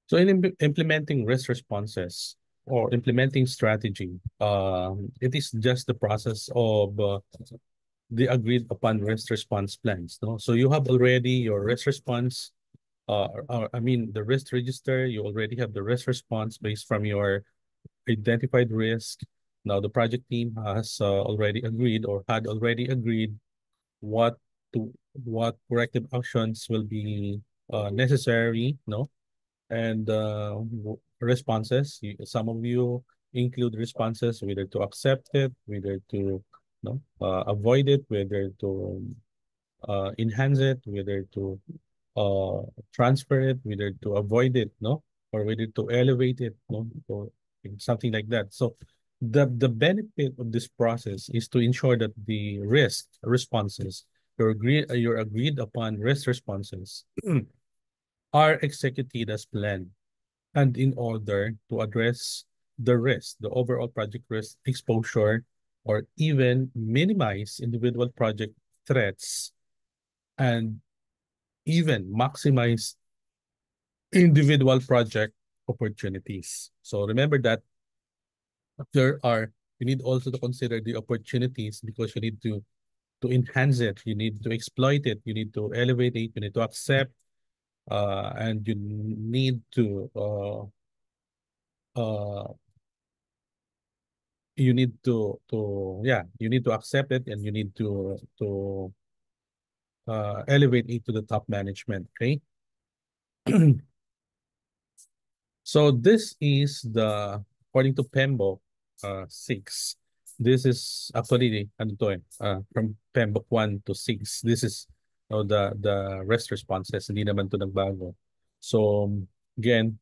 So in implementing risk responses or implementing strategy, it is just the process of the agreed upon risk response plans. No, so you have already your risk response. I mean the risk register. You already have the risk response based from your identified risk. Now the project team has already agreed or had already agreed what to what corrective actions will be necessary. No, and responses. Some of you include responses whether to accept it, whether to avoid it, whether to enhance it, whether to uh, transfer it, whether to avoid it, no, or whether to elevate it, no, or something like that. So the benefit of this process is to ensure that the risk responses, your agreed upon risk responses are executed as planned and in order to address the risk, the overall project risk exposure, or even minimize individual project threats and even maximize individual project opportunities. So remember that there are, you need also to consider the opportunities because you need to enhance it, you need to exploit it, you need to elevate it, you need to accept, and you need uh, you need to accept it and you need to elevate it to the top management. Okay. So this is the according to PMBOK 6. This is actually ano to from PMBOK 1 to 6. This is the rest responses. Hindi naman to nagbago. So again,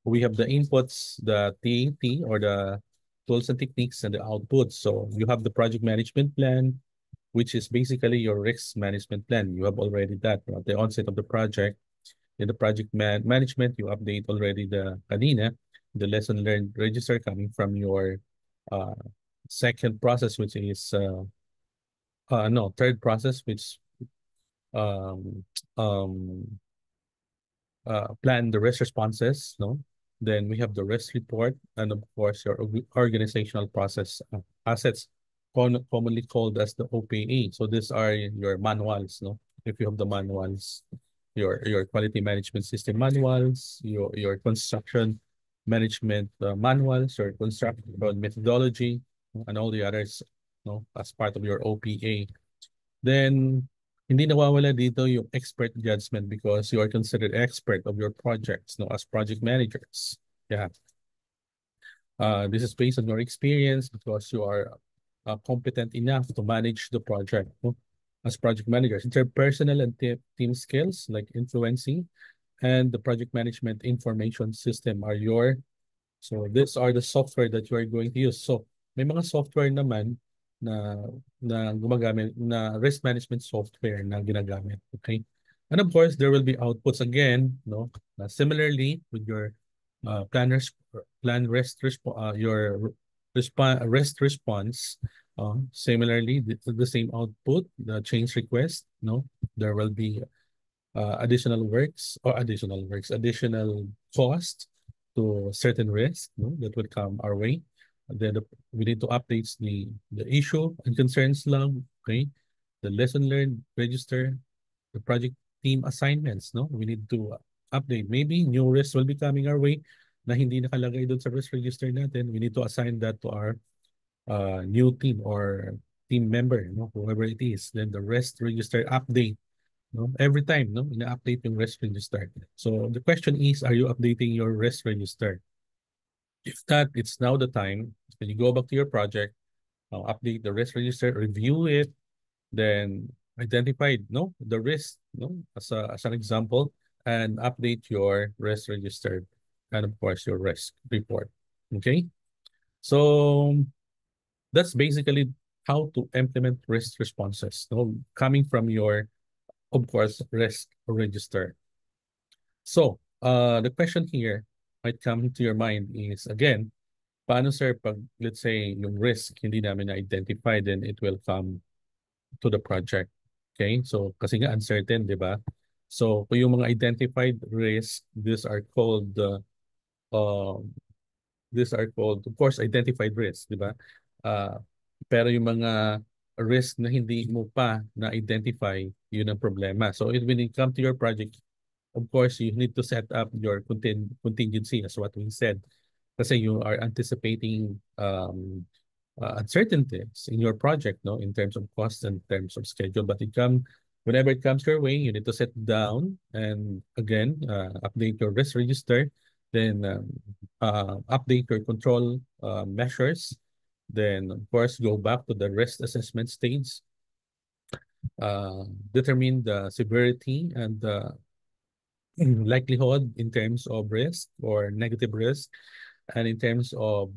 we have the inputs, the TAT or the tools and techniques, and the outputs. So you have the project management plan, which is basically your risk management plan. You have already that at the onset of the project. In the project management, you update already the kanina, the lesson learned register coming from your uh, second process, which is no, third process, which um, um, plan the risk responses, no? Then we have the risk report, and of course, your organizational process assets, commonly called as the OPA. So these are your manuals, no? If you have the manuals, your quality management system manuals, your construction management manuals, your construction methodology, and all the others, no, as part of your OPA. Then hindi nawawala dito yung expert judgment because you are considered expert of your projects, no, as project managers. Yeah. This is based on your experience because you are competent enough to manage the project, no, as project managers. Interpersonal and team skills like influencing and the project management information system are your, so these are the software that you are going to use. So may mga software naman na gumagamit na risk management software na ginagamit. Okay. And of course, there will be outputs again, no? Similarly with your planners plan your rest response. Similarly, the same output, the change request, no? There will be additional cost to certain risk, no, that would come our way. Then we need to update the issue and concerns lang, okay? The lesson learned register, the project team assignments, no? We need to update. Maybe new risks will be coming our way na hindi nakalagay doon sa risk register natin. We need to assign that to our new team or team member, no? Whoever it is. Then the risk register update, no? Every time, no, ina-update yung risk register. So the question is, are you updating your risk register? If not, it's now the time. When you go back to your project, update the risk register, review it, then identify, no, the risk, no, as an example, and update your risk register, and of course your risk report. Okay, so that's basically how to implement risk responses, no, coming from your, of course, risk register. So, the question here might come to your mind is, again, paano sir pag, let's say, yung risk hindi namin na-identify, then it will come to the project. Okay? So, kasi nga uncertain, di ba? So kung yung mga identified risk, these are called, of course, identified risk, di ba? Uh, pero yung mga risk na hindi mo pa na-identify, yun ang problema. So when it comes to your project, of course, you need to set up your contingency, as what we said. Kasi you are anticipating uncertainties in your project, no, in terms of cost and in terms of schedule. But whenever it comes your way, you need to sit down and again update your risk register, then update your control measures, then of course go back to the risk assessment stage, determine the severity and the likelihood in terms of risk or negative risk. And in terms of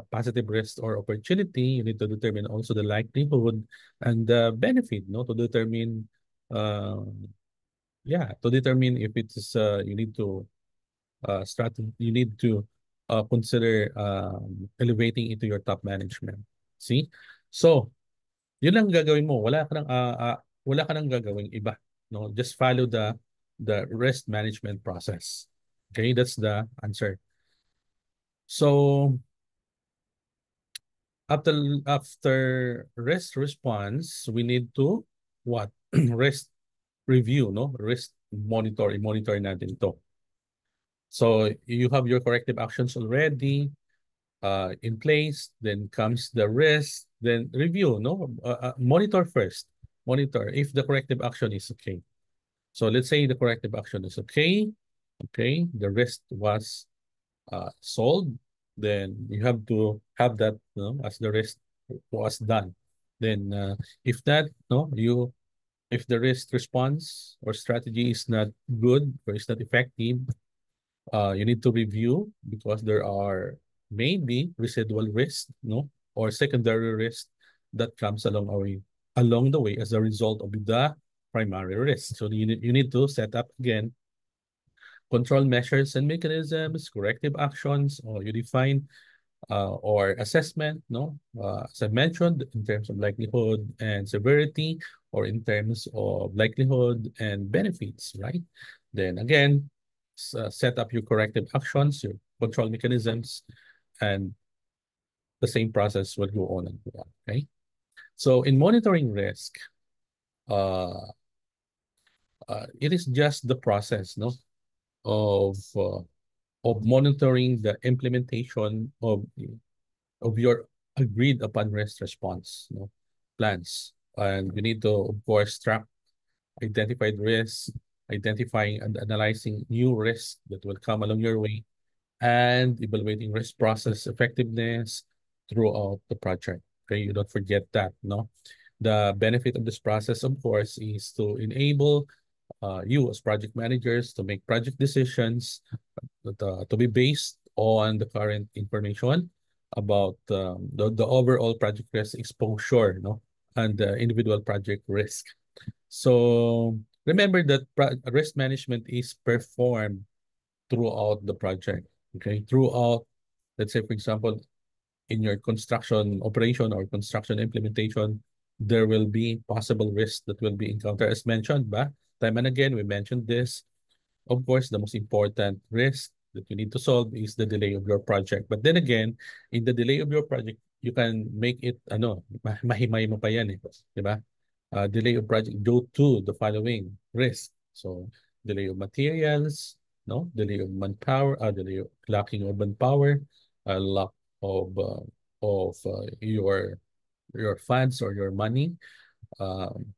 positive risk or opportunity, you need to determine also the likelihood and the benefit, no, to determine, uh, to determine if it's you need to you need to consider elevating into your top management. See, so yun lang gagawin mo. Wala ka nang gagawing iba, no? Just follow the risk management process. Okay, that's the answer. So after risk response, we need to what? Risk review, no? Risk monitor natin to. So you have your corrective actions already in place, then comes the risk, then review, no? Monitor first. Monitor if the corrective action is okay. So let's say the corrective action is okay. Okay, the risk was solved, then you have to have that, as the risk was done. Then if that, no, if the risk response or strategy is not good or is not effective, you need to review because there are maybe residual risk, no, or secondary risk that comes along the way as a result of the primary risk. So you need to set up again control measures and mechanisms, corrective actions, or you define or assessment, no? As I mentioned, in terms of likelihood and severity, or in terms of likelihood and benefits, right? Then again, set up your corrective actions, your control mechanisms, and the same process will go on and on, okay? So in monitoring risk, uh, it is just the process, no, of uh, of monitoring the implementation of your agreed upon risk response, plans. And we need to, of course, track identified risks, identifying and analyzing new risks that will come along your way, and evaluating risk process effectiveness throughout the project. Okay, you don't forget that, no? The benefit of this process, of course, is to enable you as project managers to make project decisions to be based on the current information about the overall project risk exposure, no, and the individual project risk. So remember that risk management is performed throughout the project. Okay, throughout, let's say, for example, in your construction operation or construction implementation, there will be possible risks that will be encountered, as mentioned, but time and again, we mentioned this. Of course, the most important risk that you need to solve is the delay of your project. But then again, in the delay of your project, you can make it, mahimay mo pa yan eh. Di ba? Delay of project due to the following risk. So, delay of materials, no? Delay of manpower, delay of lacking of manpower, lack of your funds or your money, um,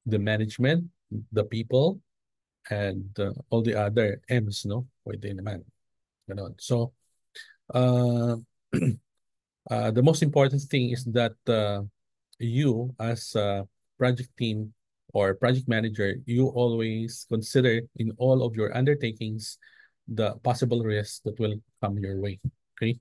the management, the people, and all the other M's, no? Pwede naman. Ganon. So, uh, the most important thing is that you as a project team or project manager, you always consider in all of your undertakings the possible risks that will come your way. Okay?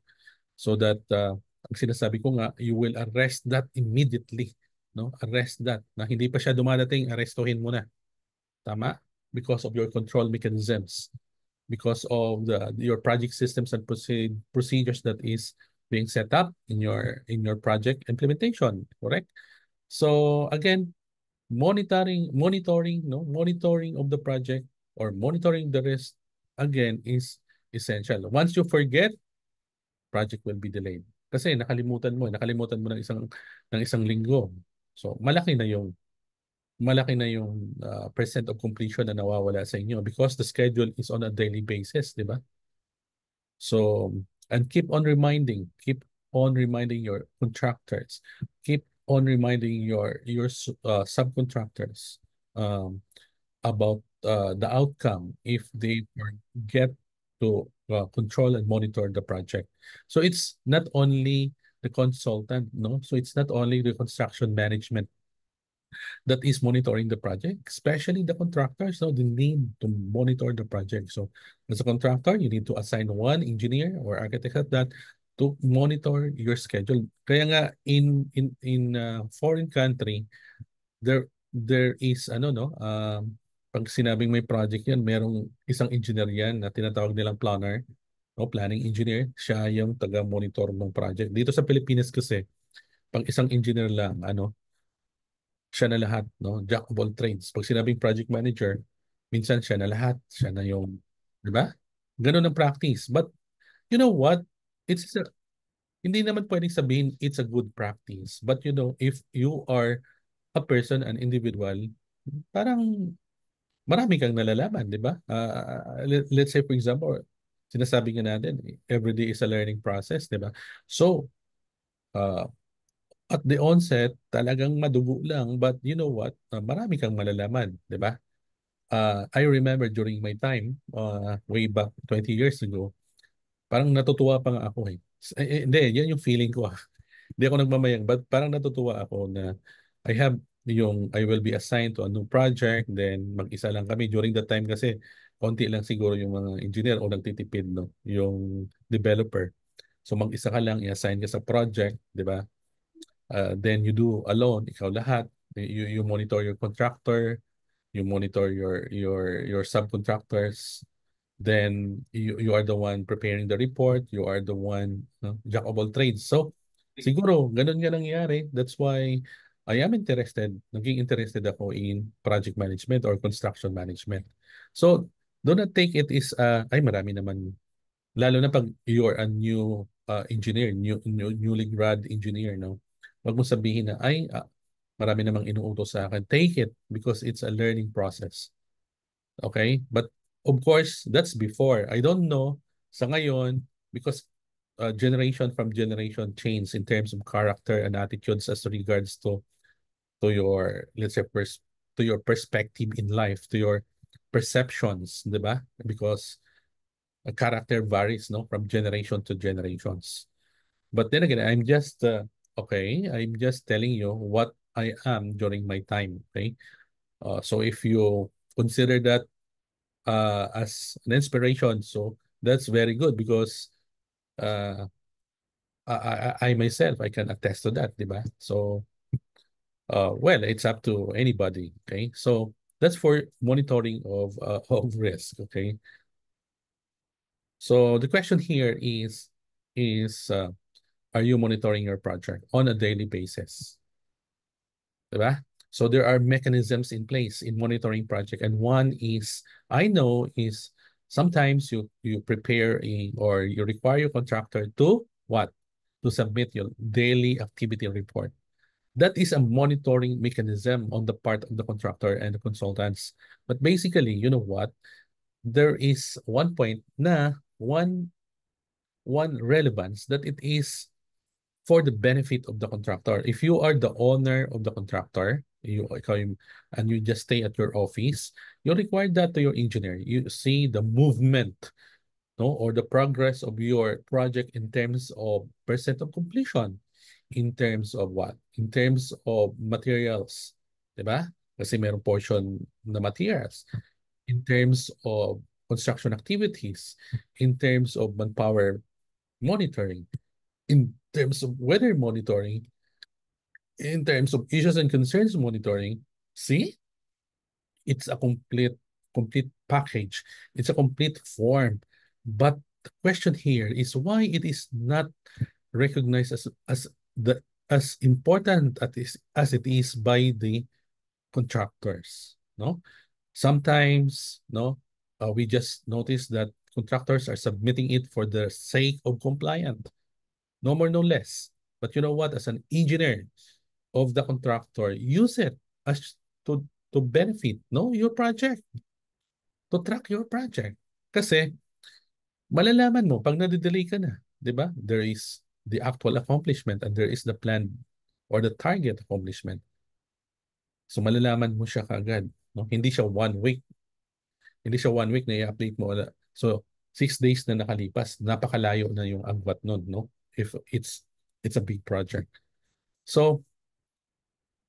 So that, ang sinasabi ko nga, you will arrest that immediately. No? Arrest that. Na hindi pa siya dumadating, arrestuhin mo na. Tama? Because of your control mechanisms, because of your project systems and procedures that is being set up in your project implementation, correct? So again, monitoring of the project or monitoring the risk again is essential. Once you forget, project will be delayed. Kasi nakalimutan mo ng isang linggo. So malaki na yung percent of completion na nawawala sa inyo because the schedule is on a daily basis, di ba? So, and keep on reminding your contractors, keep on reminding your subcontractors um, about the outcome if they get to control and monitor the project. So it's not only the consultant, no? So it's not only the construction management that is monitoring the project, especially the contractors. So they need to monitor the project. So as a contractor, you need to assign one engineer or architect at that to monitor your schedule. Kaya nga in foreign country, there is pag sinabing may project yan, merong isang engineer yan na tinatawag nilang planner o planning engineer. Siya yung taga-monitor ng project. Dito sa Pilipinas kasi, pag isang engineer lang, siya na lahat, no? Jack of all trades. Pag sinabing project manager, minsan siya na lahat. Siya na yung, di ba? Ganun ang practice. But you know what? Hindi naman pwedeng sabihin it's a good practice. But if you are a person, an individual, parang marami kang nalalaman, di ba? Let's say for example, sinasabi nga natin, every day is a learning process, di ba? So, uh, at the onset, talagang madugo lang, but you know what? Marami kang malalaman, di ba? I remember during my time, way back 20 years ago, parang natutuwa pa nga ako eh. Hindi, yan yung feeling ko. Hindi ako nagmamayang, but parang natutuwa ako na I will be assigned to a new project, then mag-isa lang kami. During that time kasi, konti lang siguro yung mga engineer o nagtitipid, no? Yung developer. So mag-isa ka lang, i-assign ka sa project, di ba? Then you do alone, ikaw lahat. You monitor your contractor, you monitor your subcontractors, then you are the one preparing the report, you are the one, no, jack of all trades. So siguro ganun nga nangyari. That's why naging interested ako in project management or construction management. So do not take it is ay marami naman, lalo na pag you're a new engineer, newly grad engineer, no? Wag mo sabihin na marami namang inuutos sa akin. Take it because it's a learning process. Okay? But of course, that's before. I don't know sa ngayon because generation from generation change in terms of character and attitudes as regards to your, let's say, to your perspective in life, to your perceptions, di ba? Because a character varies, no, from generation to generations. But then again, I'm just telling you what I am during my time. Okay. So if you consider that as an inspiration, so that's very good because uh, I myself, I can attest to that, diba? So, well, it's up to anybody. Okay. So that's for monitoring of risk. Okay. So the question here is are you monitoring your project on a daily basis? Diba? So there are mechanisms in place in monitoring project. And one is, I know is sometimes you prepare or you require your contractor to what? To submit your daily activity report. That is a monitoring mechanism on the part of the contractor and the consultants. But basically, you know what? There is one point na one relevance that it is for the benefit of the contractor. If you are the owner of the contractor, and you just stay at your office, you require that to your engineer. You see the movement, no, or the progress of your project in terms of percent of completion, in terms of what? In terms of materials, diba? Kasi mayroong portion na materials. In terms of construction activities, in terms of manpower monitoring, in terms of weather monitoring, in terms of issues and concerns monitoring. See, it's a complete package. It's a complete form. But the question here is why it is not recognized as important as it is by the contractors, no? Sometimes, no, we just notice that contractors are submitting it for the sake of compliant, no more, no less. But you know what? As an engineer of the contractor, use it as to benefit, no, your project, to track your project. Kasi malalaman mo pag nadidelay ka na, 'di ba? There is the actual accomplishment and there is the plan or the target accomplishment. So malalaman mo siya kaagad, no? Hindi siya 1 week na i-update mo. So 6 days na nakalipas, napakalayo na yung agwat nun, no? If it's a big project. So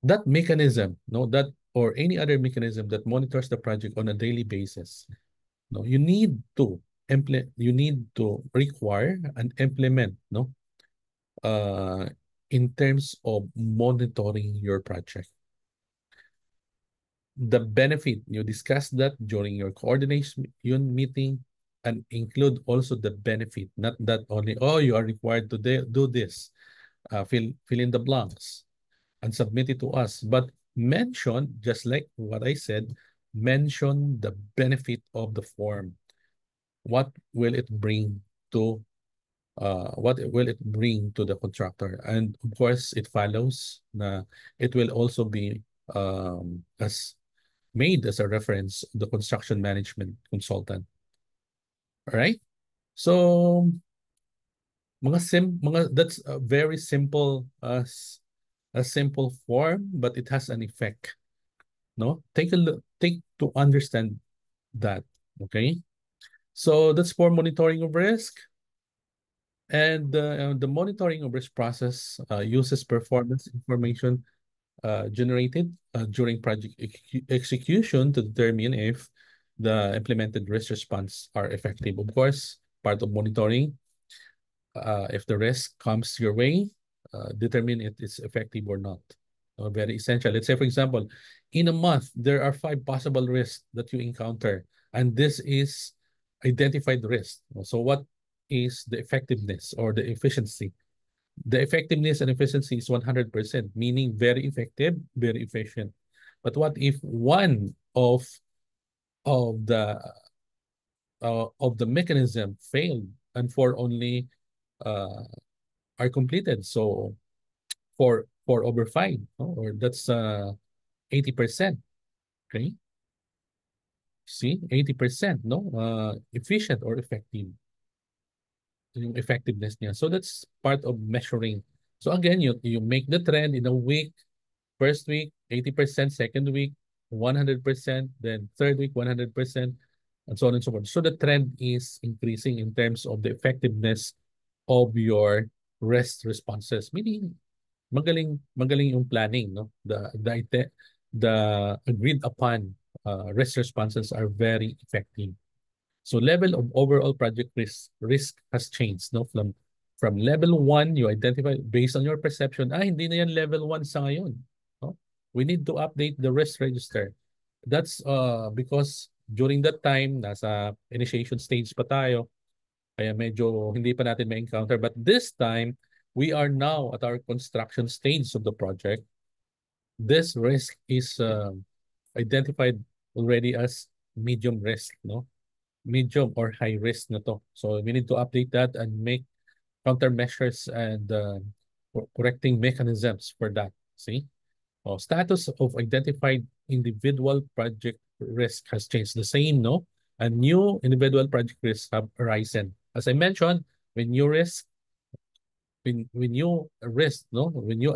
that mechanism, no, that or any other mechanism that monitors the project on a daily basis, no, you need to require and implement, no, uh, in terms of monitoring your project. The benefit, you discuss that during your coordination meeting and include also the benefit, not that only, oh, you are required to do this, fill in the blanks and submit it to us, but mention, just like what I said, mention the benefit of the form. What will it bring to the contractor? And of course, it follows na it will also be as made as a reference the construction management consultant. All right? So that's a very simple a simple form, but it has an effect. No? Take to understand that. Okay? So that's for monitoring of risk. And the monitoring of risk process uses performance information generated during project execution to determine if the implemented risk response are effective. Of course, part of monitoring, if the risk comes your way, determine it is effective or not. Very essential. Let's say, for example, in a month, there are 5 possible risks that you encounter, and this is identified risk. So what is the effectiveness or the efficiency? The effectiveness and efficiency is 100%, meaning very effective, very efficient. But what if one of the mechanism failed and 4 only are completed? So 4 over 5, no? Or that's 80%. Okay, see, 80%, no, efficient or effective, yung effectiveness niya. So that's part of measuring. So again, you make the trend in a week. First week, 80%, second week, 100%, then third week, 100%, and so on and so forth. So the trend is increasing in terms of the effectiveness of your REST responses. Meaning, magaling yung planning, no? The agreed upon REST responses are very effective. So level of overall project risk has changed, no? From level 1, you identify based on your perception, hindi na yan level 1 sa ngayon. No? We need to update the risk register. That's because during that time, nasa initiation stage pa tayo, kaya medyo hindi pa natin ma-encounter. But this time, we are now at our construction stage of the project. This risk is identified already as medium risk, no? Medium or high risk na to. So we need to update that and make countermeasures and correcting mechanisms for that. See? Status of identified individual project risk has changed. The same, no? And new individual project risks have arisen. As I mentioned, when you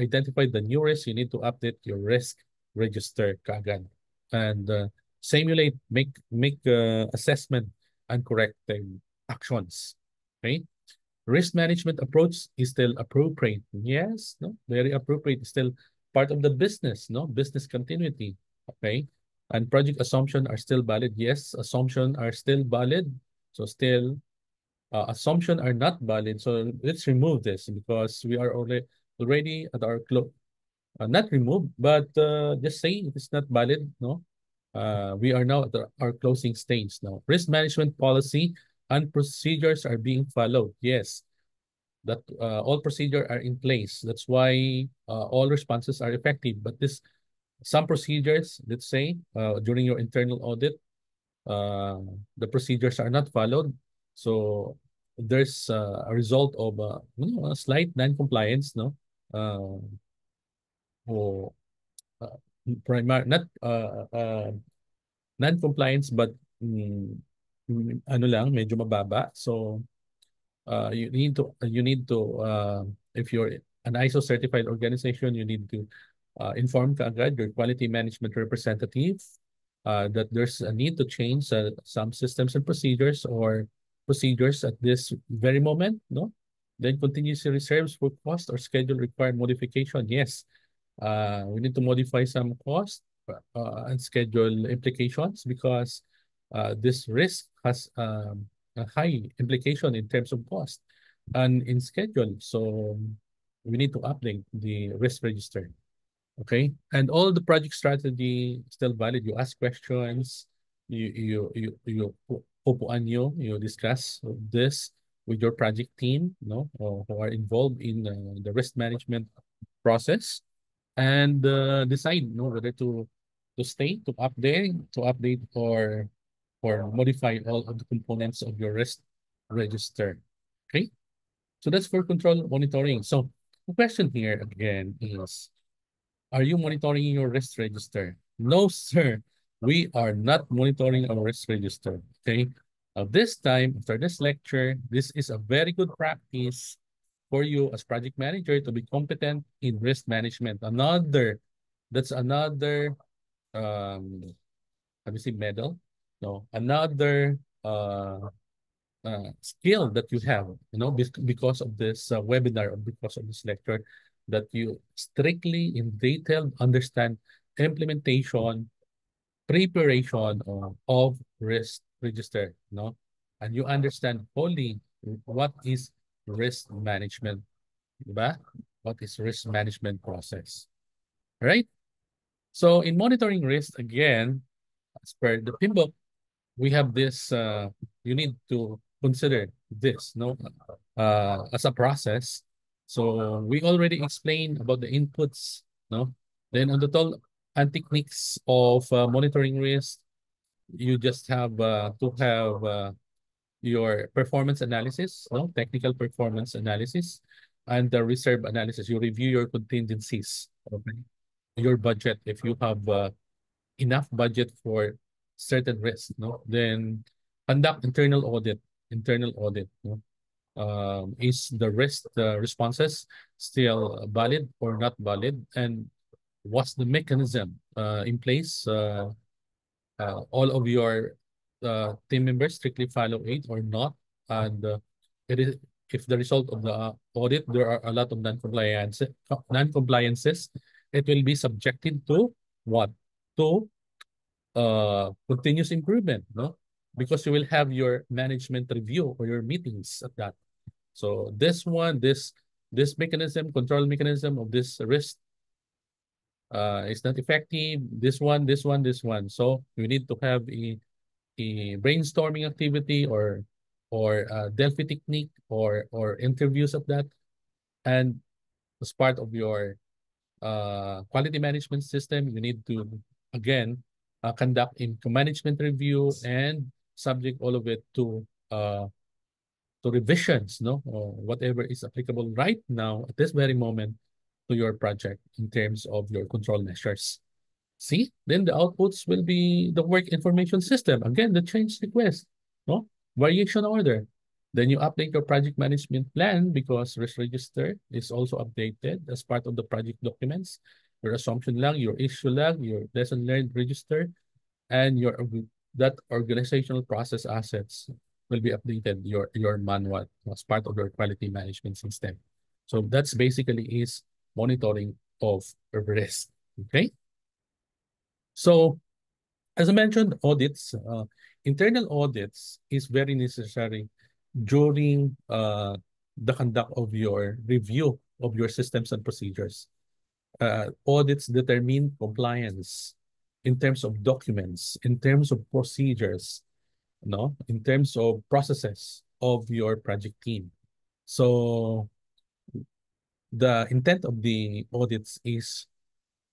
identify the new risk, you need to update your risk register kaagad and simulate, make assessment and corrective actions. Okay. Risk management approach is still appropriate. Yes, no, very appropriate. Still part of the business, no, business continuity. Okay. And project assumption are still valid. Yes, assumption are still valid. So still assumption are not valid. So let's remove this because we are already at our not remove, but just say it is not valid. No, we are now at our closing stage now. Risk management policy and procedures are being followed. Yes, that all procedures are in place. That's why all responses are effective. But this some procedures, let's say, during your internal audit, uh, the procedures are not followed. So there's a result of a slight non-compliance, no? Uh, or not non-compliance, but ano lang, medyo mababa. So you need to if you're an ISO certified organization, you need to inform kaagad your quality management representative that there's a need to change some systems and procedures at this very moment, no? Then contingency reserves for cost or schedule required modification. Yes, we need to modify some cost and schedule implications because this risk has a high implication in terms of cost and in schedule. So we need to update the risk register. Okay. And all the project strategy still valid. You ask questions, upuan you discuss this with your project team, no, or who are involved in the risk management process and decide whether to stay, to update or modify all of the components of your risk register. Okay, so that's for control monitoring. So the question here again is, are you monitoring your risk register? No, sir. We are not monitoring our risk register. Okay. Now, this time, after this lecture, this is a very good practice for you as project manager to be competent in risk management. That's another, how do you say, medal? No, another skill that you have, because of this webinar or because of this lecture, that you strictly in detail understand implementation, preparation of risk register, and you understand fully what is risk management, diba? What is risk management process, right? So in monitoring risk, again, as per the PMBOK, we have this, you need to consider this, no, as a process. So we already explained about the inputs, no? Then on the tool and techniques of monitoring risk, you just have to have your performance analysis, no? Technical performance analysis, and the reserve analysis. You review your contingencies, okay? Your budget, if you have enough budget for certain risks, no? Then conduct internal audit, no? Is the risk responses still valid or not valid? And what's the mechanism in place? All of your team members strictly follow it or not? And it is if the result of the audit there are a lot of non-compliances, it will be subjected to what? To continuous improvement, no? Because you will have your management review or your meetings at that. So this mechanism, control mechanism of this risk is not effective. This one. So you need to have a brainstorming activity or Delphi technique or interviews of that. And as part of your quality management system, you need to again conduct a management review and subject all of it to revisions, no, or whatever is applicable right now at this very moment to your project in terms of your control measures. See, then the outputs will be the work information system. Again, the change request, no, variation order. Then you update your project management plan because risk register is also updated as part of the project documents. Your assumption log, your issue log, your lesson learned register, and that organizational process assets will be updated, your manual as part of your quality management system. So that's basically is monitoring of risk. Okay. So as I mentioned, internal audits is very necessary during the conduct of your review of your systems and procedures. Audits determine compliance in terms of documents, in terms of procedures, no, in terms of processes of your project team. So the intent of the audits is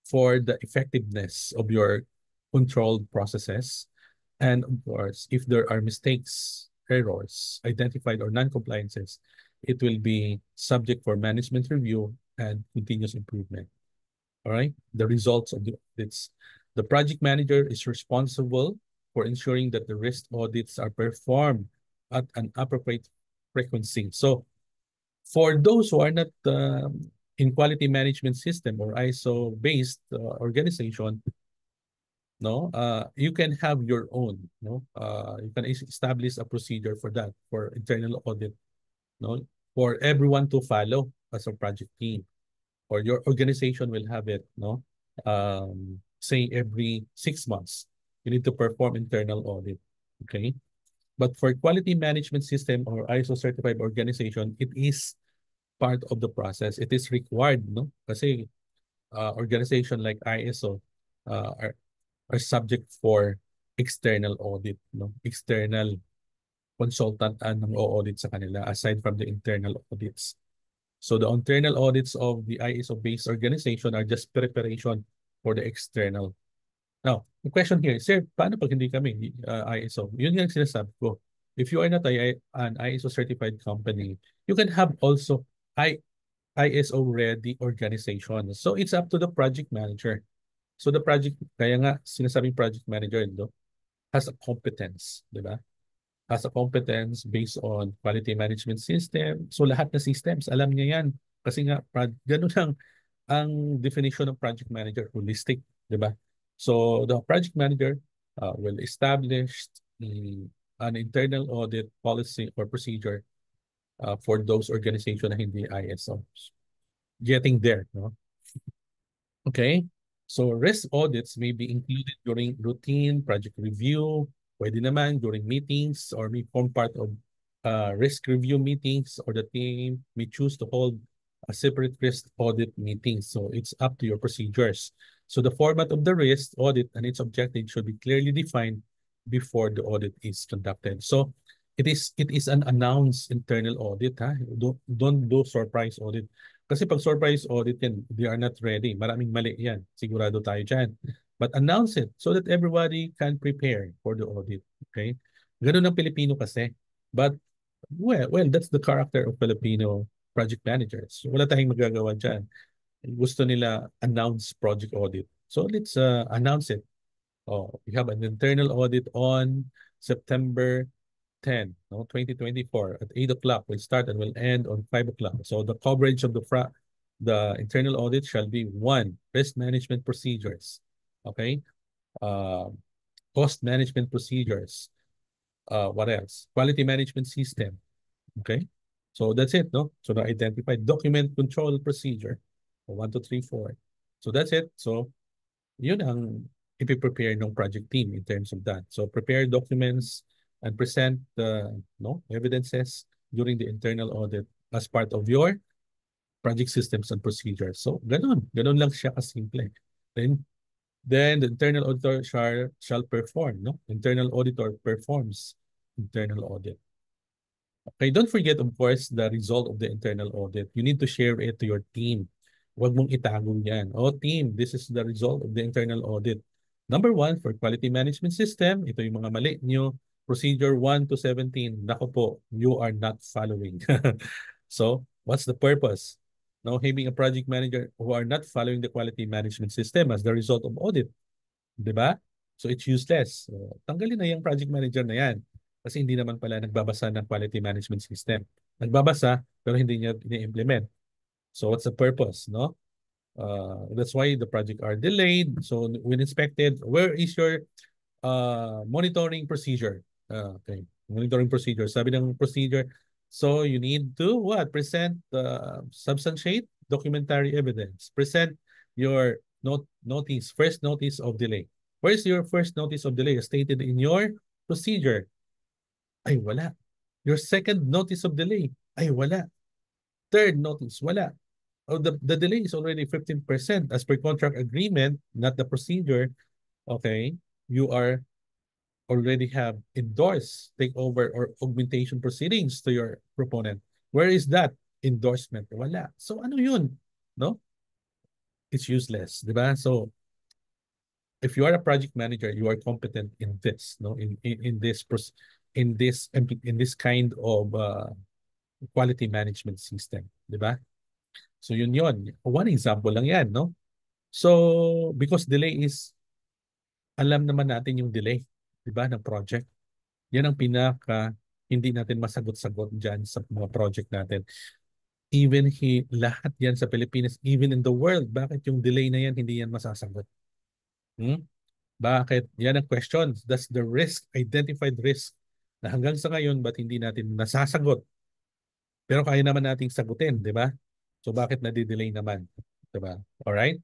for the effectiveness of your controlled processes. And of course, if there are mistakes, errors identified or non-compliances, it will be subject for management review and continuous improvement. All right. The results of the audits. The project manager is responsible for ensuring that the risk audits are performed at an appropriate frequency. So for those who are not in quality management system or ISO based organization, no, you can have your own, no, you can establish a procedure for that, for internal audit, no, for everyone to follow as a project team, or your organization will have it, no, say every 6 months, you need to perform internal audit, okay? But for quality management system or ISO certified organization, it is part of the process. It is required, no? Kasi organization like ISO are subject for external audit, no? External consultant ang audit sa kanila aside from the internal audits. So the internal audits of the ISO-based organization are just preparation for the external. Now, the question here, sir, paano pag hindi kami ISO? Yun yung sinasabi ko. If you are not an ISO certified company, you can have also ISO ready organization. So it's up to the project manager. So the project, kaya nga sinasabing project manager, no, has a competence, di ba? Has a competence based on quality management system. So lahat na systems, alam niya yan. Kasi nga, ganun lang ang definition ng project manager, holistic, di ba? So the project manager will establish an internal audit policy or procedure for those organizations na hindi ISO. Getting there, no? Okay. So risk audits may be included during routine project review, pwede naman during meetings, or may form part of risk review meetings, or the team may choose to hold a separate risk audit meeting. So it's up to your procedures. So the format of the risk audit and its objective should be clearly defined before the audit is conducted. So it is an announced internal audit, ha? Don't do surprise audit. Kasi pag surprise audit yan, they are not ready. Maraming mali yan. Sigurado tayo dyan. But announce it so that everybody can prepare for the audit. Okay? Ganun ang Pilipino kasi. But, well, that's the character of Filipino project managers. Wala tayong magagawa dyan. Gusto nila announce project audit. So let's announce it. Oh, we have an internal audit on September 10, no, 2024 at 8 o'clock. We'll start and we'll end on 5 o'clock. So the coverage of the internal audit shall be 1, risk management procedures. Okay. Cost management procedures. What else? Quality management system. Okay. So that's it, no? So the identified document control procedure. 1, 2, 3, 4. So that's it. So yun ang ipiprepare ng project team in terms of that. So prepare documents and present the evidences during the internal audit as part of your project systems and procedures. So ganun lang siya kasimple. Then the internal auditor shall perform, no? Internal auditor performs internal audit. Okay, don't forget, of course, the result of the internal audit. You need to share it to your team. Huwag mong itago yan. Oh, team, this is the result of the internal audit. Number 1, for quality management system, ito yung mga mali nyo. Procedure 1 to 17, nako po, you are not following. So, what's the purpose? Now, having a project manager who are not following the quality management system as the result of audit. Diba? So, it's useless. So, tanggalin na yung project manager na yan. Kasi hindi naman pala nagbabasa ng quality management system. Nagbabasa, pero hindi niya ini-implement. So, what's the purpose, no? That's why the project are delayed. So, when inspected, where is your monitoring procedure? Okay, monitoring procedure. Sabi ng procedure, so you need to what? Present substantiate documentary evidence. Present your first notice of delay. Where's your first notice of delay stated in your procedure? Ay, wala. Your second notice of delay? Ay, wala. Third notice? Wala. Oh, the delay is already 15% as per contract agreement, not the procedure. Okay, you are already have endorsed takeover or augmentation proceedings to your proponent. Where is that endorsement? Wala. So ano yun? No? it's useless, di ba? So if you are a project manager, you are competent in this, no, in this kind of quality management system, di ba? So yun. One example lang yan, no? So because delay is, alam naman natin yung delay, di ba, ng project. Yan ang pinaka hindi natin masagot-sagot dyan sa mga project natin. Even lahat yan sa Pilipinas, even in the world, bakit yung delay na yan hindi yan masasagot? Hmm? Bakit? Yan ang question. That's the risk, identified risk, na hanggang sa ngayon, ba't hindi natin nasasagot? Pero kaya naman nating sagutin, di ba? So bakit nadidelay naman? Di ba? Alright?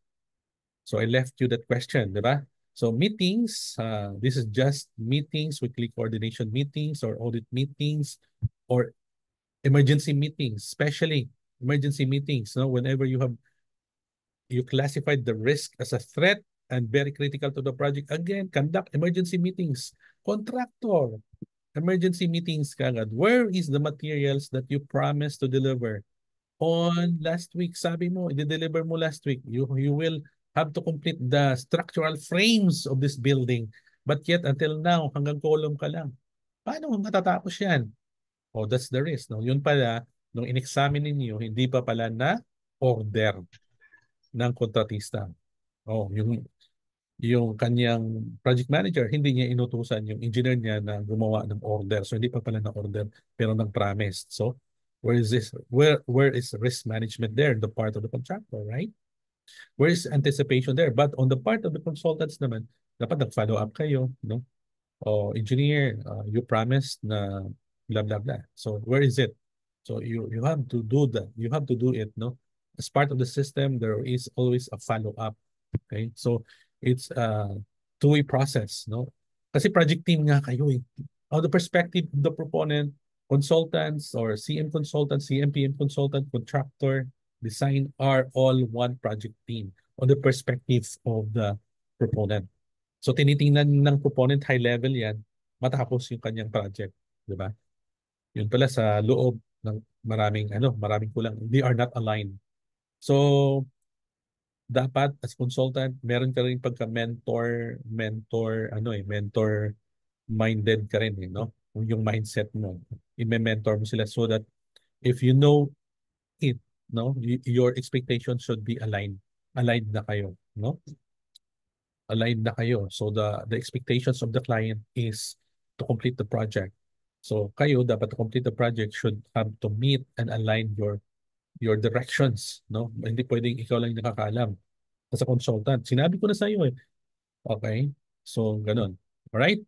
So I left you that question, di ba? So meetings, this is just meetings, weekly coordination meetings or audit meetings or emergency meetings, especially emergency meetings. No? Whenever you classified the risk as a threat and very critical to the project, again, conduct emergency meetings. Contractor, emergency meetings kagad. Where is the materials that you promised to deliver? On last week, sabi mo, i-deliver mo last week. You will have to complete the structural frames of this building. But yet, until now, hanggang column ka lang. Paano matatapos yan? Oh, that's the risk. No? Yun pala, nung in-examine ninyo, hindi pa pala na order ng kontratista. Oh, yung kanyang project manager, hindi niya inutusan yung engineer niya na gumawa ng order. So hindi pa pala na order pero nag-promise. So where is this? Where is risk management there? The part of the contractor, right? Where is anticipation there? But on the part of the consultants naman, dapat nag-follow up kayo, no? O engineer, you promised na blah blah blah. So where is it? So you have to do that. You have to do it, no? As part of the system, there is always a follow up. Okay? So it's a two-way process, no? Kasi project team nga kayo eh. On the perspective of the proponent, consultants or CM consultant, CMPM consultant, contractor, design are all one project team on the perspective of the proponent. So tinitingnan ng proponent high level yan, matapos yung kanyang project, di ba? Yun pala sa loob ng maraming kulang. They are not aligned. So dapat as consultant, meron ka rin pagka mentor minded ka rin, no? Yung mindset mo, i-mentor mo sila so that if you know it, no, your expectations should be aligned na kayo, no? Aligned na kayo. So the expectations of the client is to complete the project. So kayo dapat to complete the project should have to meet and align your directions, no? Hindi pwedeng ikaw lang yung nakakaalam. As a consultant, sinabi ko na sa iyo eh. Okay? So ganun. All right?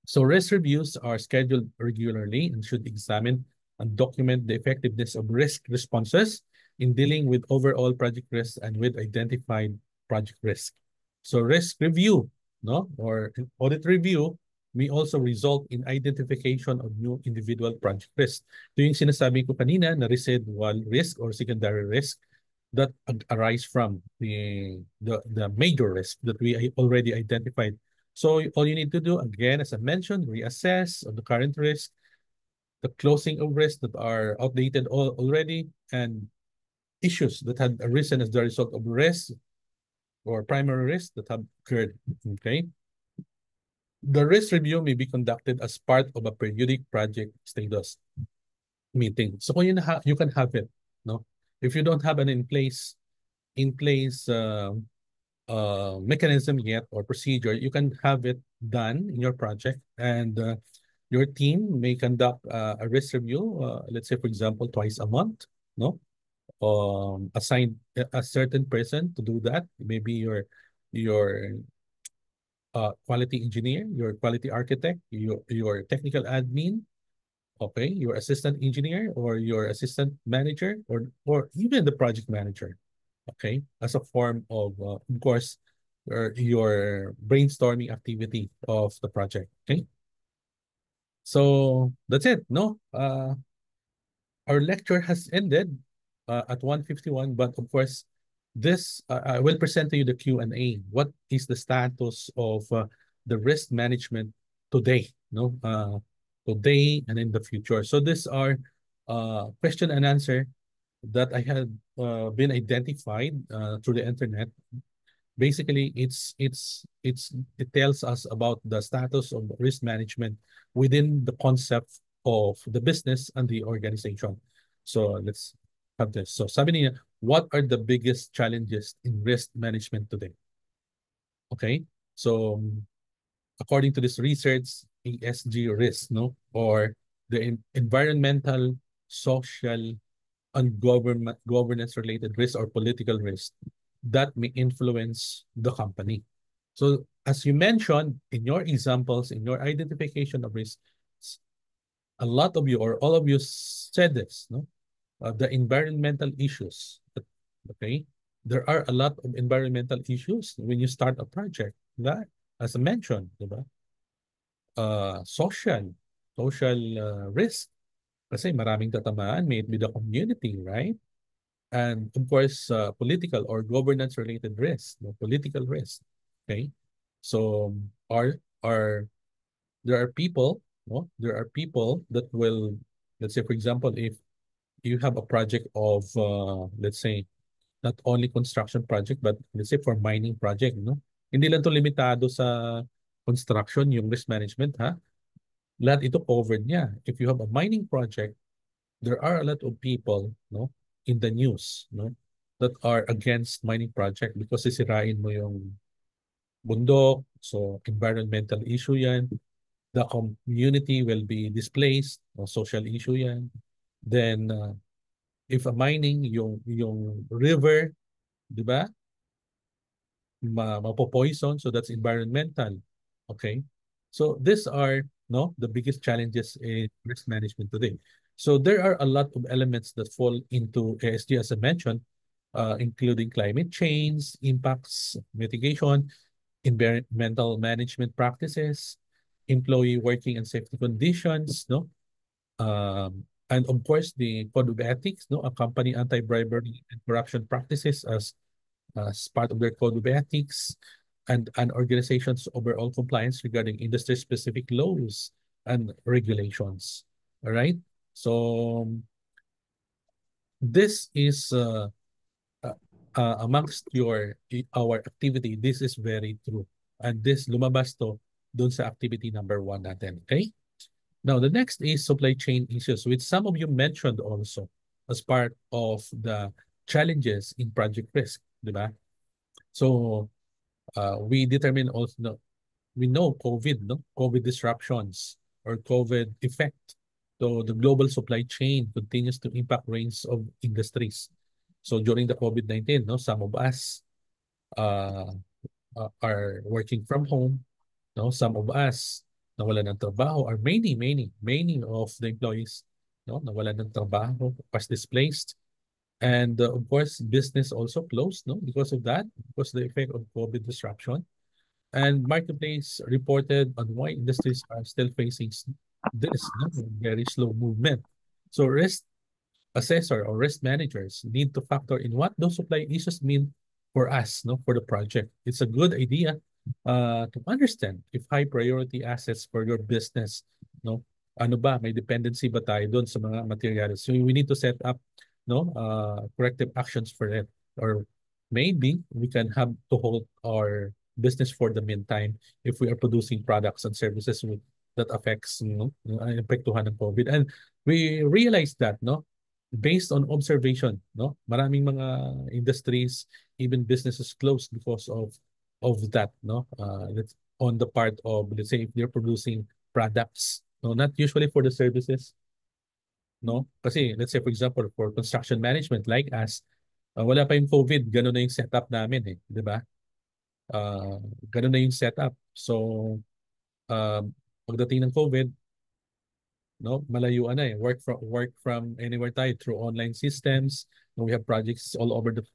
So risk reviews are scheduled regularly and should examine and document the effectiveness of risk responses in dealing with overall project risks and with identified project risk. So risk review, no, or audit review may also result in identification of new individual project risk. Ito yung sinasabi ko kanina na residual risk or secondary risk that arise from the major risk that we already identified. So all you need to do, again, as I mentioned, reassess of the current risk, the closing of risks that are outdated already, and issues that had arisen as the result of risks or primary risks that have occurred. Okay. The risk review may be conducted as part of a periodic project status meeting. So kung you can have it, no? If you don't have an in place mechanism yet or procedure, you can have it done in your project, and your team may conduct a risk review, let's say, for example, twice a month, no? Assign a certain person to do that. Maybe your quality engineer, your quality architect, your technical admin, okay, your assistant engineer or your assistant manager, or even the project manager, okay, as a form of course, your brainstorming activity of the project, okay? So that's it, no? Our lecture has ended at 1:51, but of course, I will present to you the Q&A. What is the status of the risk management today, no? Today and in the future. So these are question and answer that I had been identified through the internet. Basically, it tells us about the status of risk management within the concept of the business and the organization. So let's have this. So sabi niya, what are the biggest challenges in risk management today? Okay. So according to this research, ESG risk, no, or the environmental, social, and governance related risk or political risk that may influence the company. So as you mentioned in your examples, in your identification of risks, a lot of you or all of you said this, no? The environmental issues. Okay, there are a lot of environmental issues when you start a project. That, as I mentioned, diba? Social risk. Kasi maraming tatamaan, may it be the community, right? And of course, political or governance-related risk, no? Political risk. Okay, so are there are people, no? There are people that will, let's say, for example, if you have a project of, let's say, not only construction project, but let's say for mining project, no? Hindi lang to limitado sa construction, yung risk management, ha? Lahat ito covered niya. If you have a mining project, there are a lot of people, no, in the news, no, that are against mining project because sisirain mo yung bundok. So environmental issue yan. The community will be displaced. O social issue yan. Then if a mining, yung river, di ba? Mapopoison, so that's environmental. Okay? So these are no the biggest challenges in risk management today. So there are a lot of elements that fall into ASG as I mentioned, including climate change, impacts mitigation, environmental management practices, employee working and safety conditions, no? And of course the code of ethics, no, accompany anti-bribery and corruption practices as part of their code of ethics and an organization's overall compliance regarding industry-specific laws and regulations. All right. So this is uh, amongst our activity. This is very true, and this lumabas to dun sa activity number 1 natin. Okay. Now the next is supply chain issues, which some of you mentioned also as part of the challenges in project risk, di ba? So we determine also, no, we know COVID, no? COVID disruptions or COVID effect. So the global supply chain continues to impact range of industries. So during the COVID-19, no, some of us uh, are working from home. No, some of us nawalan ng trabaho, or many of the employees, no, nawalan ng trabaho, was displaced. And of course, business also closed, no, because of that, because the effect of COVID disruption. And Marketplace reported on why industries are still facing this, no, very slow movement. So risk assessor or risk managers need to factor in what those supply issues mean for us, no, for the project. It's a good idea to understand if high priority assets for your business, no, ano ba, may dependency ba tayo doon sa mga materials. So we need to set up, no, corrective actions for it. Or maybe we can have to hold our business for the meantime if we are producing products and services that affects, no, apektuhan ng COVID. And we realize that, no, based on observation, no, maraming mga industries, even businesses closed because of that, no. Let's on the part of, let's say, if they're producing products, no, not usually for the services, no. Kasi let's say for example for construction management like us, wala pa yung COVID, ganun na yung setup namin eh, di ba? Ganun na yung setup. So pagdating ng COVID, no, malayuan na eh. Work from anywhere tayo through online systems. We have projects all over the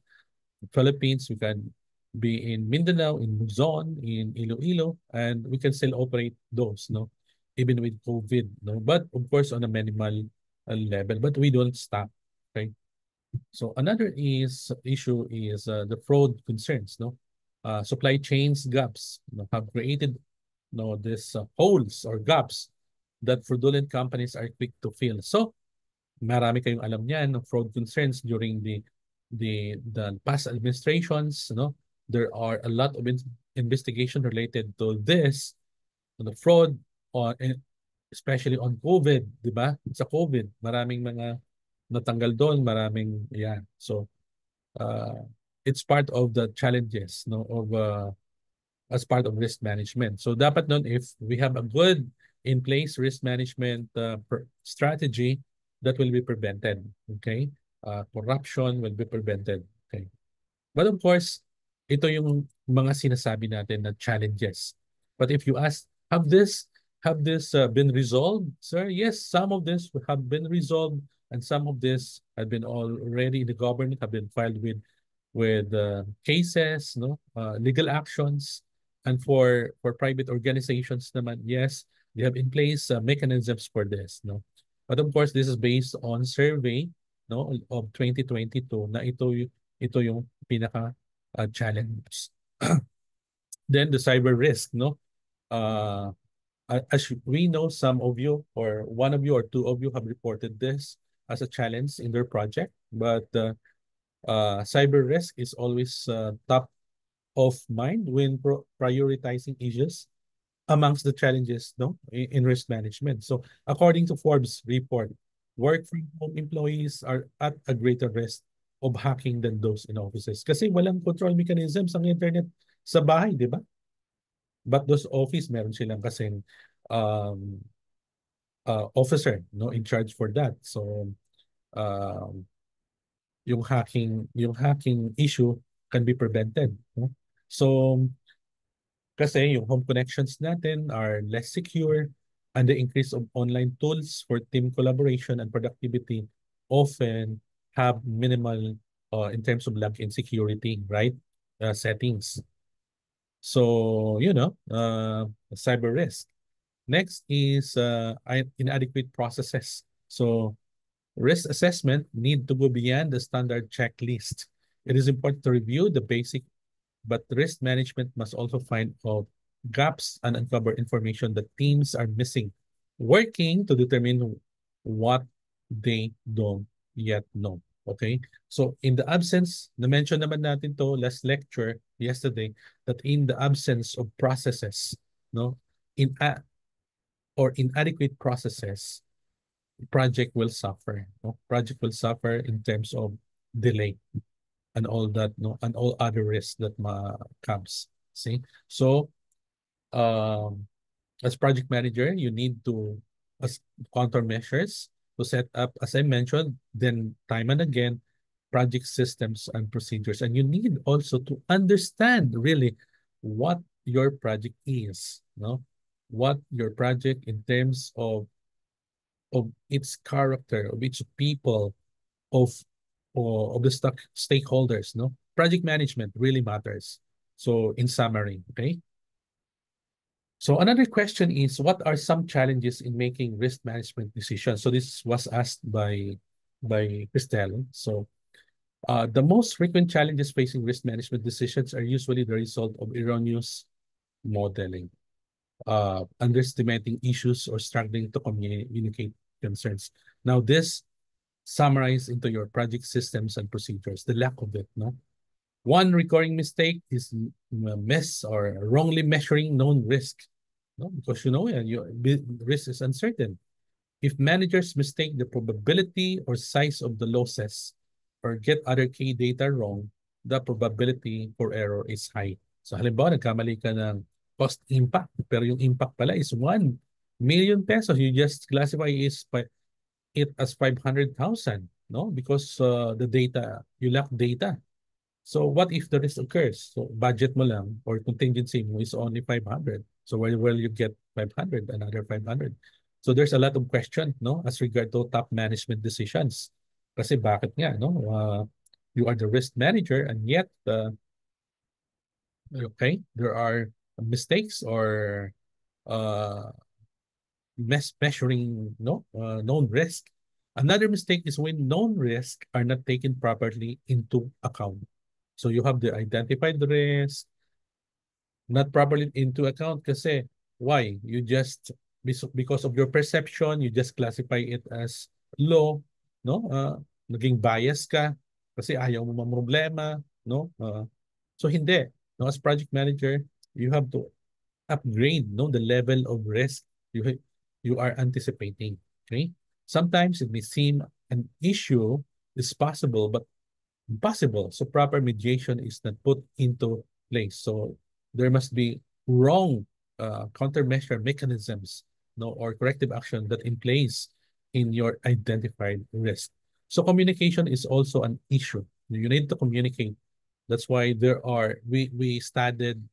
Philippines. We can be in Mindanao, in Luzon, in Iloilo, and we can still operate those, no, even with COVID, no. But of course on a minimal level, but we don't stop. Okay. So another issue is the fraud concerns, no. Supply chains gaps, have created, this holes or gaps that fraudulent companies are quick to fill. So marami kayong alam niyan ng fraud concerns during the past administrations, no? There are a lot of investigation related to this, the fraud on especially on COVID, di ba? Sa COVID, maraming mga natanggal doon, maraming yeah. So uh, it's part of the challenges, no, of as part of risk management. So dapat nun, if we have a good in place risk management strategy, that will be prevented. Okay? Corruption will be prevented. Okay? But of course, ito yung mga sinasabi natin na challenges. But if you ask, have this been resolved, sir? Yes, some of this have been resolved, and some of this have been already in the government, have been filed with cases, no, legal actions, and for private organizations naman, yes, they have in place mechanisms for this, no. But of course, this is based on survey, no, of 2022 na ito yung pinaka challenge. Then the cyber risk, no. Uh, as we know, some of you or one of you or two of you have reported this as a challenge in their project, but cyber risk is always top of mind when prioritizing issues amongst the challenges, no, in risk management. So according to Forbes report, work from home employees are at a greater risk of hacking than those in offices. Kasi walang control mechanisms ang internet sa bahay, di ba? But those office, meron silang kasing um, officer, no, in charge for that. So um, yung hacking issue can be prevented, no? So kasi yung home connections natin are less secure, and the increase of online tools for team collaboration and productivity often have minimal in terms of login security, right? Settings. So, cyber risk. Next is inadequate processes. So, risk assessment need to go beyond the standard checklist. It is important to review the basic, but risk management must also find out gaps and uncover information that teams are missing, working to determine what they don't yet know. Okay? So in the absence, na-mention naman natin to last lecture yesterday, that in the absence of processes, no, in or inadequate processes, project will suffer. No? Project will suffer in terms of delay and all that, no, and all other risks that comes. See, so as project manager, you need to as countermeasures to set up, as I mentioned, then time and again, project systems and procedures, and you need also to understand really what your project is, no, what your project in terms of its character, of its people, of of the stakeholders, no? Project management really matters. So in summary, okay? So another question is, what are some challenges in making risk management decisions? So this was asked by Christelle. So the most frequent challenges facing risk management decisions are usually the result of erroneous modeling, underestimating issues, or struggling to communicate concerns. Now this summarize into your project systems and procedures, the lack of it, no? One recurring mistake is miss or wrongly measuring known risk, no? Because risk is uncertain. If managers mistake the probability or size of the losses or get other key data wrong, the probability for error is high. So halimbawa, nagkamali ka ng cost impact, pero yung impact pala is 1 million pesos. You just classify it as 500,000, no? Because you lack data. So what if the risk occurs? So budget mo lang or contingency mo is only 500. So where will you get 500, another 500? So there's a lot of question, no, as regard to top management decisions. Kasi bakit nga, no? You are the risk manager, and yet, okay, there are mistakes or uh, measuring, no, known risk. Another mistake is when known risks are not taken properly into account. So you have the identified risk not properly into account kasi why? You just, because of your perception, you just classify it as low, no? Naging bias ka kasi ayaw mo problema, no? So hindi, no? As project manager, you have to upgrade, no, the level of risk you are anticipating. Okay, sometimes it may seem an issue is possible, but impossible. So proper mediation is not put into place. So there must be wrong countermeasure mechanisms, no, or corrective action that in place in your identified risk. So communication is also an issue. You need to communicate. That's why we studied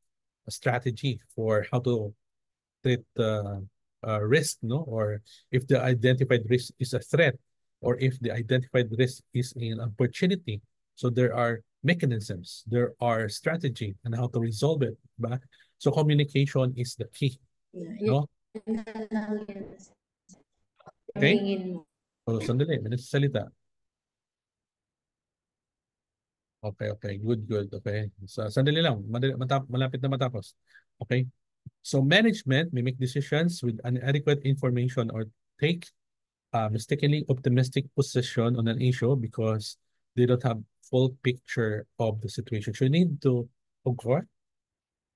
a strategy for how to treat risk, no? Or if the identified risk is a threat, or if the identified risk is an opportunity. So there are mechanisms, there are strategy and how to resolve it. But so communication is the key, Yeah, no? Okay? So sandali, may nagsasalita. Okay, okay. Good, good. Okay. So, sandali lang. Malapit na matapos. Okay. So management may make decisions with inadequate information or take mistakenly optimistic position on an issue because they don't have full picture of the situation. So you need to, of course,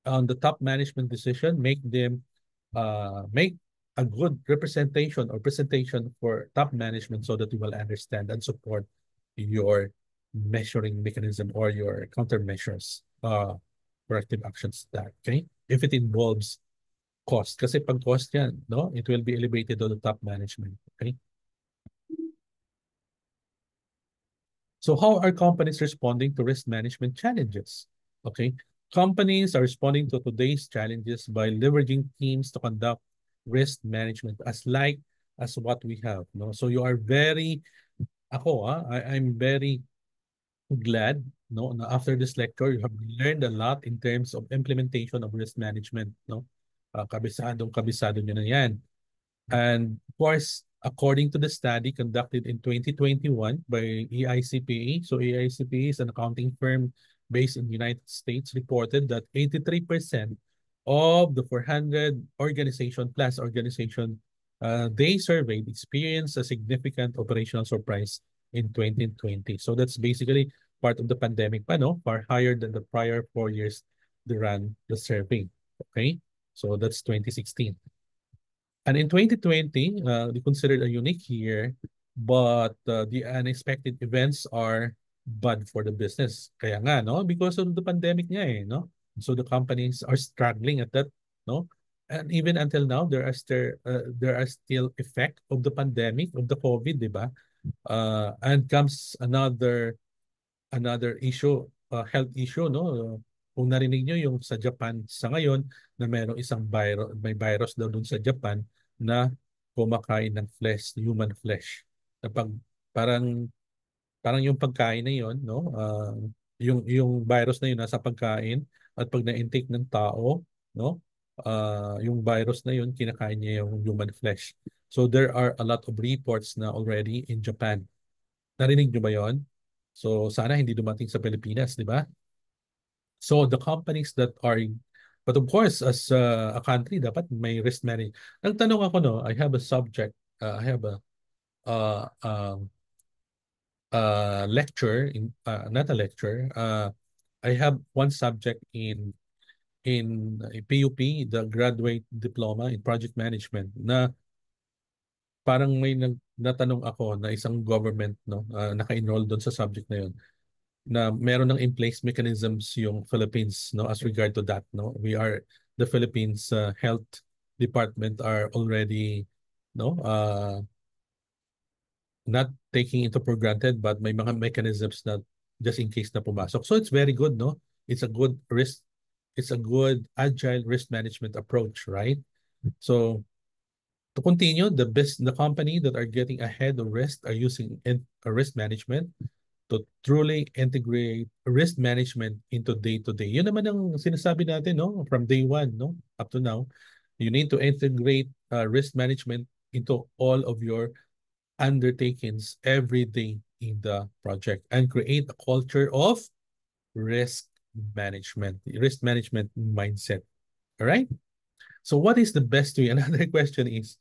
on the top management decision, make a good representation or presentation for top management so that you will understand and support your measuring mechanism or your countermeasures, corrective actions that, okay? If it involves cost, kasi pag cost yan, no, it will be elevated to the top management, okay? So how are companies responding to risk management challenges? Okay, companies are responding to today's challenges by leveraging teams to conduct risk management as what we have. No, so you are very I'm very glad, no, na after this lecture you have learned a lot in terms of implementation of risk management. No, kabisado nyo na yan. And of course, according to the study conducted in 2021 by EICPA, so EICPA is an accounting firm based in the United States, reported that 83% of the 400 organization they surveyed experienced a significant operational surprise in 2020. So that's basically part of the pandemic, no? Far higher than the prior 4 years they ran the survey. Okay, so that's 2016. And in 2020, they considered a unique year, but the unexpected events are bad for the business. Kaya nga, no? Because of the pandemic nga eh, no? So the companies are struggling at that, no? And even until now, there are still effect of the pandemic, of the COVID, di ba? And comes another issue, health issue, no? Kung narinig nyo yung sa Japan sa ngayon na mayroong isang may virus daw dun sa Japan na kumakain ng flesh, human flesh. Na parang parang yung pagkain na yon, no? Yung virus na yun nasa pagkain at pag na-intake ng tao, no? Yung virus na yun kinakain niya yung human flesh. So there are a lot of reports na already in Japan. Narinig nyo ba yon? So sana hindi dumating sa Pilipinas, di ba? So the companies that are, but of course, as a country, dapat may risk management. Nagtanong ako, no, I have a subject, I have a uh, um, lecture, not a lecture, I have one subject in PUP, the graduate diploma in project management, na parang may natanong ako na isang government, no, naka-enroll doon sa subject na yun, na meron ng in-place mechanisms yung Philippines, no, as regard to that, no. The Philippines health department are already, no, not taking into for granted, but may mga mechanisms na just in case na pumasok. So it's very good, no. It's a good agile risk management approach, right? So to continue, the company that are getting ahead of risk are using a risk management to truly integrate risk management into day-to-day. Yun naman ang sinasabi natin, no? From day one, no? Up to now, you need to integrate risk management into all of your undertakings every day in the project and create a culture of risk management mindset. All right? So what is the best way? Another question is,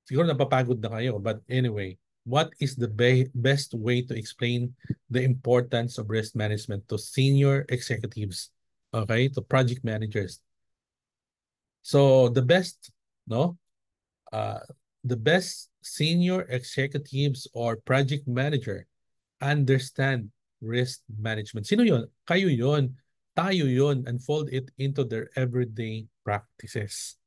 siguro napapagod na kayo, but anyway, what is the best way to explain the importance of risk management to senior executives, okay, to project managers? So the best, no, uh, the best senior executives or project manager understand risk management. Sino yun? Kayo yun. Tayo yun. And fold it into their everyday practices.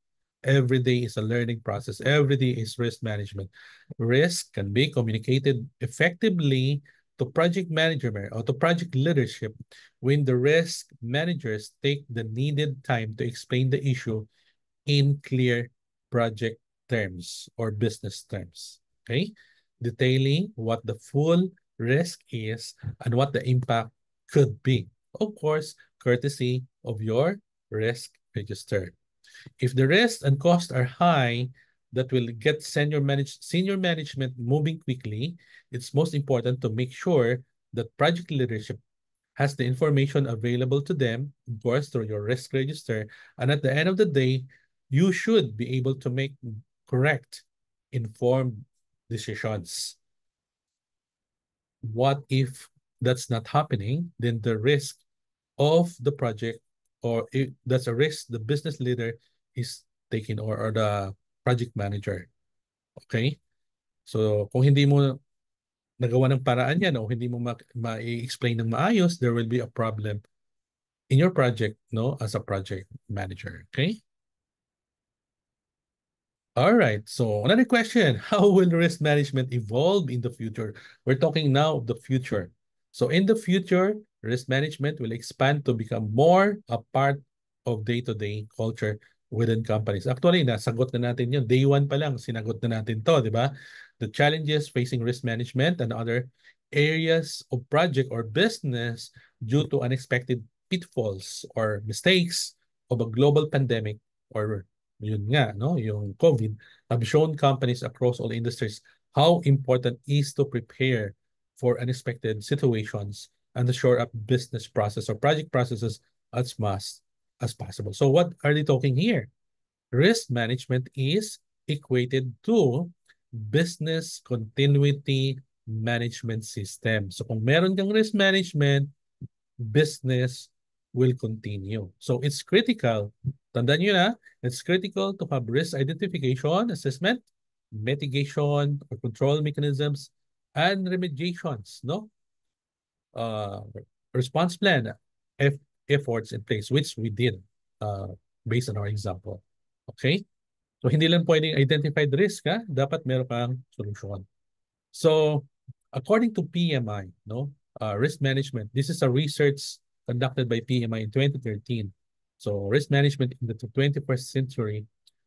Every day is a learning process. Every day is risk management. Risk can be communicated effectively to project management or to project leadership when the risk managers take the needed time to explain the issue in clear project terms or business terms. Okay? Detailing what the full risk is and what the impact could be. Of course, courtesy of your risk register. If the risks and costs are high, that will get senior management moving quickly. It's most important to make sure that project leadership has the information available to them, of course, through your risk register. And at the end of the day, you should be able to make correct, informed decisions. What if that's not happening? Then the risk of the project, or if that's a risk the business leader is taking, or the project manager. Okay? So kung hindi mo nagawa ng paraan yan o hindi mo ma-explain ng maayos, there will be a problem in your project, no, as a project manager. Okay? All right. So another question, how will risk management evolve in the future? We're talking now of the future. So in the future, risk management will expand to become more a part of day-to-day culture within companies. Actually, nasagot na natin yun. Day one pa lang, sinagot na natin to, di ba? The challenges facing risk management and other areas of project or business due to unexpected pitfalls or mistakes of a global pandemic, or yun nga, no, yung COVID, have shown companies across all industries how important is to prepare for unexpected situations and to shore up business process or project processes as much as possible. So what are they talking here? Risk management is equated to business continuity management system. So kung meron kang risk management, business will continue. So it's critical. Tandaan nyo na, it's critical to have risk identification, assessment, mitigation or control mechanisms, and remediations, no? Uh, response plan, efforts in place, which we did uh, based on our example. Okay? So hindi lang pwedeng identified risk, ha? Dapat meron kang solution. So according to PMI, no, risk management, this is a research conducted by PMI in 2013. So risk management in the 21st century,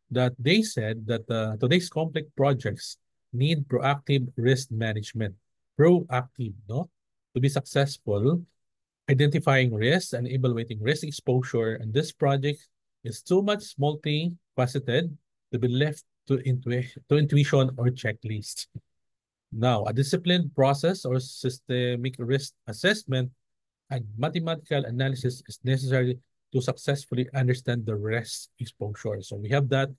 that they said that today's complex projects need proactive risk management. Proactive, no? To be successful, identifying risks and evaluating risk exposure. And this project is too much multifaceted to be left to intuition or checklist. Now, a disciplined process or systemic risk assessment and mathematical analysis is necessary to successfully understand the risk exposure. So we have that,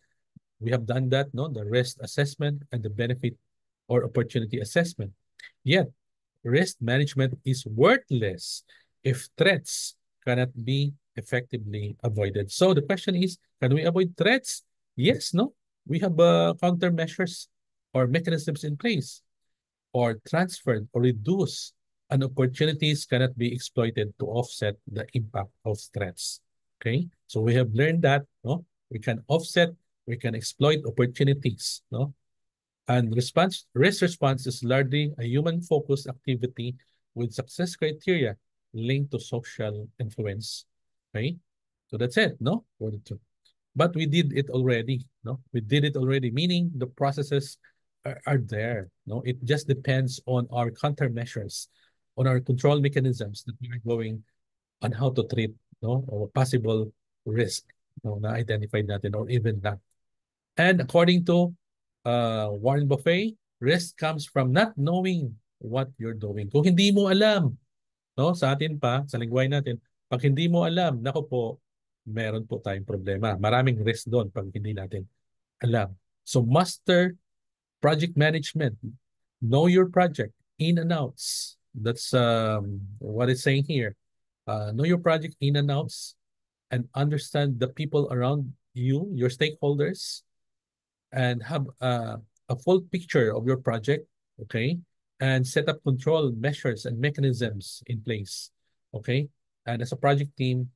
we have done that, no, the risk assessment and the benefit or opportunity assessment. Yet, risk management is worthless if threats cannot be effectively avoided. So the question is, can we avoid threats? Yes, no? We have countermeasures or mechanisms in place, or transferred or reduced, and opportunities cannot be exploited to offset the impact of threats. Okay, so we have learned that, no, we can offset, we can exploit opportunities, no, and risk response is largely a human-focused activity with success criteria linked to social influence. Okay, so that's it, no, but we did it already, no? We did it already, meaning the processes are there, no? It just depends on our countermeasures, on our control mechanisms that we are going on how to treat, no, or possible risk, no, na identified natin or even not. And according to Warren Buffett, risk comes from not knowing what you're doing. Kung hindi mo alam, no, sa atin pa, sa lingwahe natin, pag hindi mo alam, nako po, meron po tayong problema. Maraming risk doon pag hindi natin alam. So master project management. Know your project in and outs. That's what it's saying here. Know your project in and outs and understand the people around you, your stakeholders, and have a full picture of your project, okay? And set up control measures and mechanisms in place, okay? And as a project team,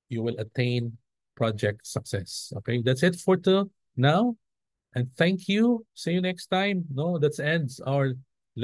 you will attain project success. Okay, that's it for now. And thank you. See you next time. No, that ends our